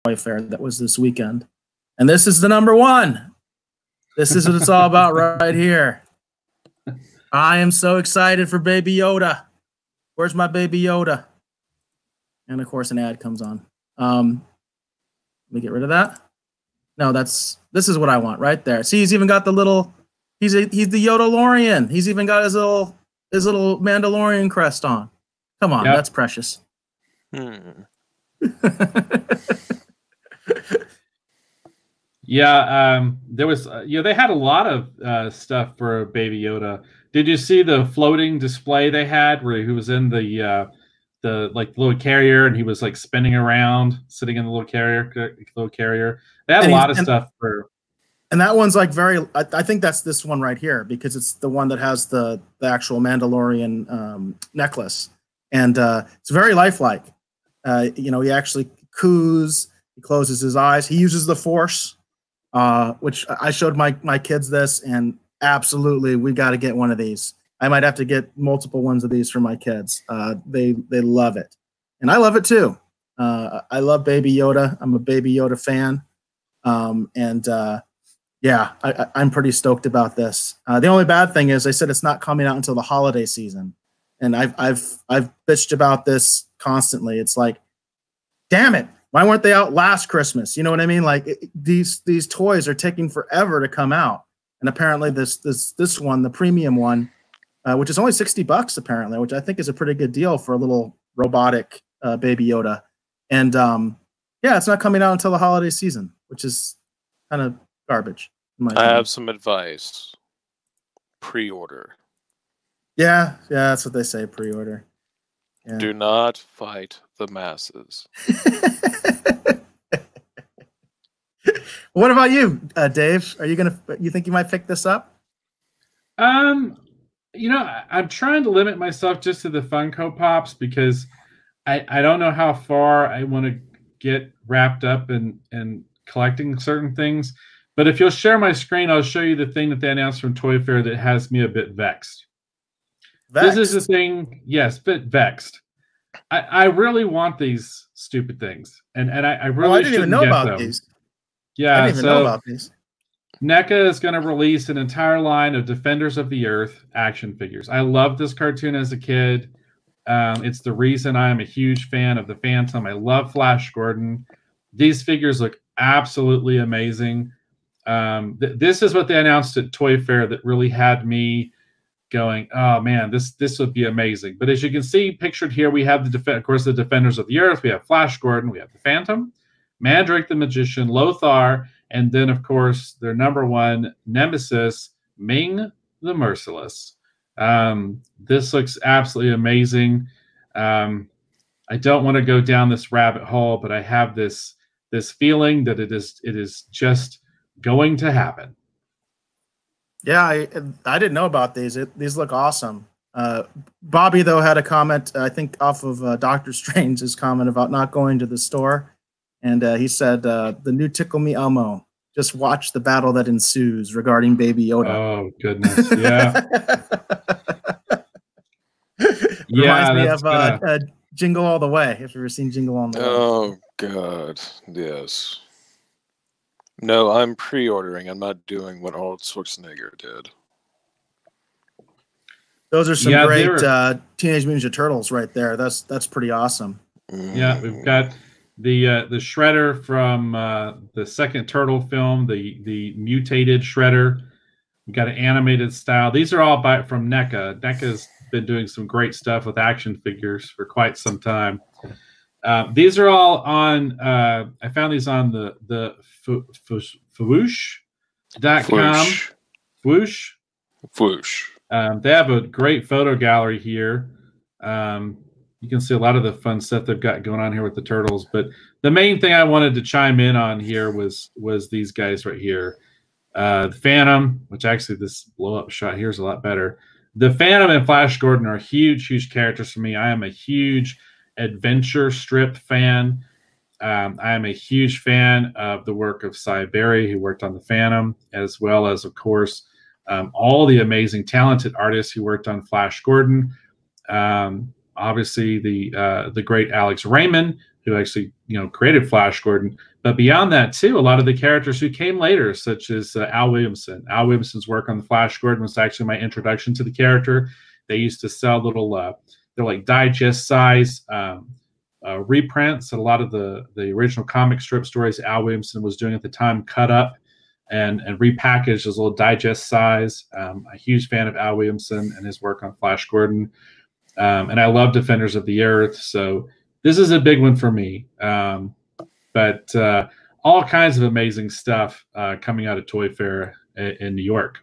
toy fair that was this weekend. And this is the number one. This is what it's all about right here. I am so excited for Baby Yoda. Where's my Baby Yoda? And of course, an ad comes on. Let me get rid of that. No, this is what I want right there. See, he's even got the little. He's the Yoda-lorian. He's even got his little Mandalorian crest on. Come on, that's precious. Yeah, there was. They had a lot of stuff for Baby Yoda. Did you see the floating display they had where he was in the like little carrier and he was like spinning around, sitting in the little carrier? They had a lot of stuff for. And that one's like very. I think that's this one right here because it's the one that has the actual Mandalorian necklace, and it's very lifelike. He actually coos. He closes his eyes. He uses the Force, which I showed my kids this, and absolutely, we got to get one of these. I might have to get multiple ones of these for my kids. They love it, and I love it too. I love Baby Yoda. I'm a Baby Yoda fan, yeah, I'm pretty stoked about this. The only bad thing is they said it's not coming out until the holiday season, and I've bitched about this constantly. It's like, damn it, why weren't they out last Christmas? You know what I mean? Like these toys are taking forever to come out, and apparently this one, the premium one, which is only $60 apparently, which I think is a pretty good deal for a little robotic Baby Yoda, and yeah, it's not coming out until the holiday season, which is kind of garbage. I have some advice. Pre-order. Yeah, that's what they say. Pre-order. Yeah. Do not fight the masses. What about you, Dave? You think you might pick this up? I'm trying to limit myself just to the Funko Pops because I don't know how far I want to get wrapped up in collecting certain things. But if you'll share my screen, I'll show you the thing that they announced from Toy Fair that has me a bit vexed. This is the thing, yes, bit vexed. I really want these stupid things, and I really didn't even know about these. Yeah, I didn't even know about these. NECA is going to release an entire line of Defenders of the Earth action figures. I loved this cartoon as a kid. It's the reason I am a huge fan of the Phantom. I love Flash Gordon. These figures look absolutely amazing. This is what they announced at Toy Fair that really had me going, oh man, this would be amazing. But as you can see pictured here, we have of course the Defenders of the Earth. We have Flash Gordon. We have the Phantom, Mandrake the Magician, Lothar, and then of course their number one nemesis, Ming the Merciless. This looks absolutely amazing. I don't want to go down this rabbit hole, but I have this feeling that it is just going to happen. Yeah, I didn't know about these. These look awesome. Bobby though had a comment, I think off of Doctor Strange's comment about not going to the store, and he said the new Tickle Me Elmo. Just watch the battle that ensues regarding Baby Yoda. Oh goodness, yeah. Reminds me of Jingle All the Way. If you've ever seen Jingle All the Way. Oh God, yes. No, I'm pre-ordering. I'm not doing what Arnold Schwarzenegger did. Those are some great Teenage Mutant Ninja Turtles right there. That's pretty awesome. Yeah, we've got the Shredder from the second Turtle film, the mutated Shredder. We've got an animated style. These are all from NECA. NECA's been doing some great stuff with action figures for quite some time. These are all on. I found these on the Fwoosh.com. Fwoosh. They have a great photo gallery here. You can see a lot of the fun stuff they've got going on here with the turtles. But the main thing I wanted to chime in on here was these guys right here. The Phantom, which actually this blow-up shot here is a lot better. The Phantom and Flash Gordon are huge characters for me. I am a huge adventure strip fan. I am a huge fan of the work of Cy Berry, who worked on the Phantom, as well as, of course, all the amazing, talented artists who worked on Flash Gordon. Obviously, the great Alex Raymond, who actually created Flash Gordon. But beyond that too, a lot of the characters who came later, such as Al Williamson. Al Williamson's work on the Flash Gordon was actually my introduction to the character. They used to sell little, they're like digest size reprints. A lot of the original comic strip stories Al Williamson was doing at the time, cut up and repackaged as a little digest size. A huge fan of Al Williamson and his work on Flash Gordon. And I love Defenders of the Earth. So this is a big one for me. But all kinds of amazing stuff coming out of Toy Fair in New York.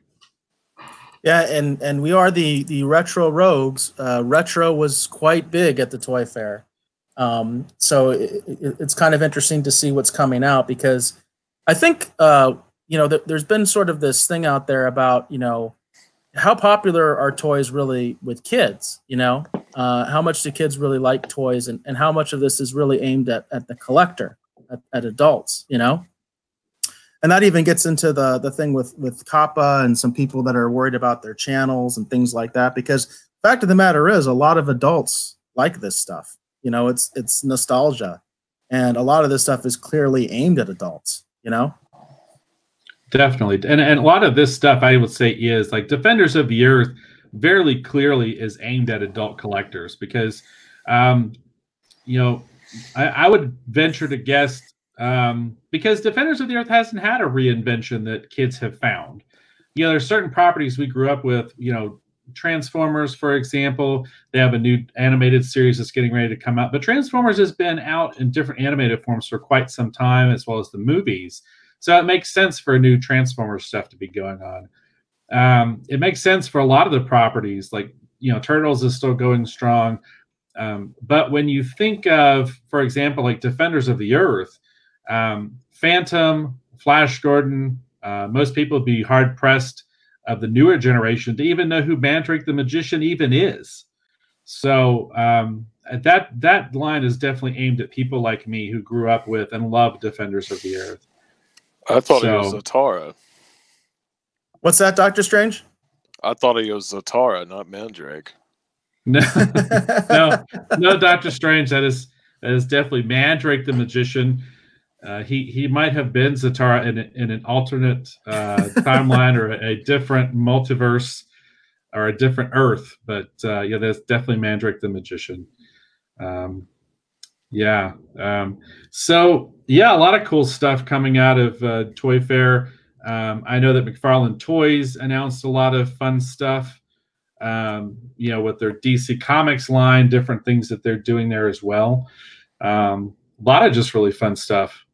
Yeah, and we are the retro rogues. Retro was quite big at the Toy Fair. So it's kind of interesting to see what's coming out, because I think, there's been sort of this thing out there about, how popular are toys really with kids, how much do kids really like toys, and how much of this is really aimed at the collector, at adults, And that even gets into the thing with Kappa and some people that are worried about their channels and things like that, because the fact of the matter is a lot of adults like this stuff. It's nostalgia, and a lot of this stuff is clearly aimed at adults, Definitely. And a lot of this stuff, I would say, is like Defenders of the Earth very clearly is aimed at adult collectors, because, I would venture to guess, because Defenders of the Earth hasn't had a reinvention that kids have found. There's certain properties we grew up with, Transformers, for example. They have a new animated series that's getting ready to come out, but Transformers has been out in different animated forms for quite some time, as well as the movies. So it makes sense for new Transformers stuff to be going on. It makes sense for a lot of the properties, like, Turtles is still going strong. But when you think of, for example, like Defenders of the Earth, Phantom, Flash Gordon, most people would be hard pressed of the newer generation to even know who Mandrake the Magician even is. So that line is definitely aimed at people like me who grew up with and loved Defenders of the Earth. I thought he was Zatara. What's that, Dr. Strange? I thought he was Zatara, not Mandrake. No, no, Dr. Strange. That is definitely Mandrake the Magician. He might have been Zatara in an alternate timeline or a different multiverse or a different Earth, but that's definitely Mandrake the Magician. So a lot of cool stuff coming out of Toy Fair. I know that McFarlane Toys announced a lot of fun stuff, with their DC Comics line, different things that they're doing there as well. A lot of just really fun stuff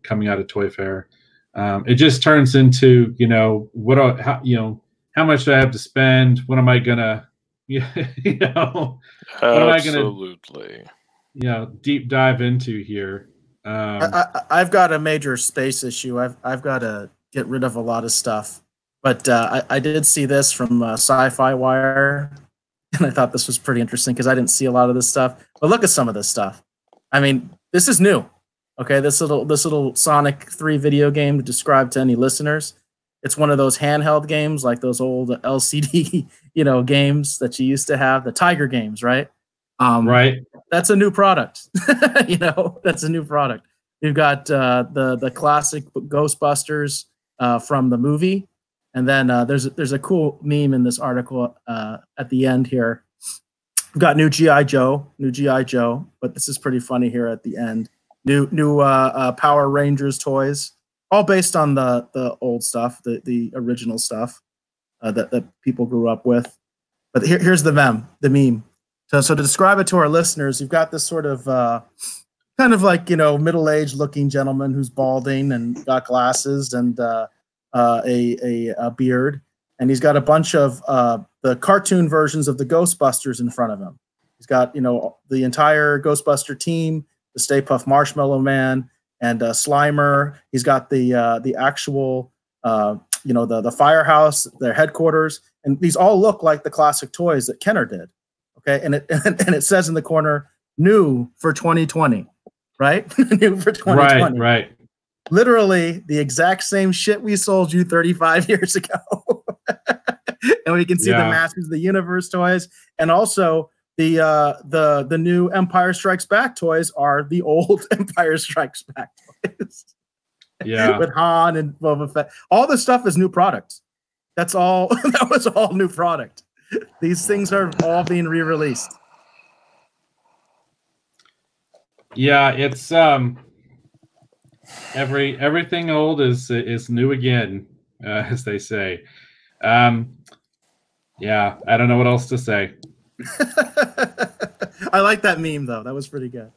coming out of Toy Fair. It just turns into, how much do I have to spend? What am I gonna, Absolutely. Deep dive into here. I've got a major space issue. I've got to get rid of a lot of stuff, but I did see this from Sci-Fi Wire, and I thought this was pretty interesting because I didn't see a lot of this stuff. But look at some of this stuff. I mean, this is new. Okay, this little Sonic 3 video game to describe to any listeners. It's one of those handheld games, like those old LCD, games that you used to have, the Tiger games, right? Right. That's a new product. That's a new product. We've got the classic Ghostbusters from the movie, and then there's a cool meme in this article at the end here. We've got new G.I. Joe, but this is pretty funny here at the end. New Power Rangers toys, all based on the old stuff, the original stuff that people grew up with. But here's the meme. So to describe it to our listeners, you've got this sort of kind of like, middle-aged looking gentleman who's balding and got glasses and a beard. And he's got a bunch of the cartoon versions of the Ghostbusters in front of him. He's got, the entire Ghostbuster team, the Stay Puft Marshmallow Man, and Slimer. He's got the actual, the firehouse, their headquarters. And these all look like the classic toys that Kenner did. Okay, and it says in the corner, new for 2020, right? New for 2020. Right. Literally the exact same shit we sold you 35 years ago. And we can see the Masters of the Universe toys, and also the new Empire Strikes Back toys are the old Empire Strikes Back toys. Yeah. With Han and Boba Fett. All this stuff is new product. That's all. That was all new product. These things are all being re-released. Yeah, it's everything old is new again, as they say. Yeah, I don't know what else to say. I like that meme though. That was pretty good.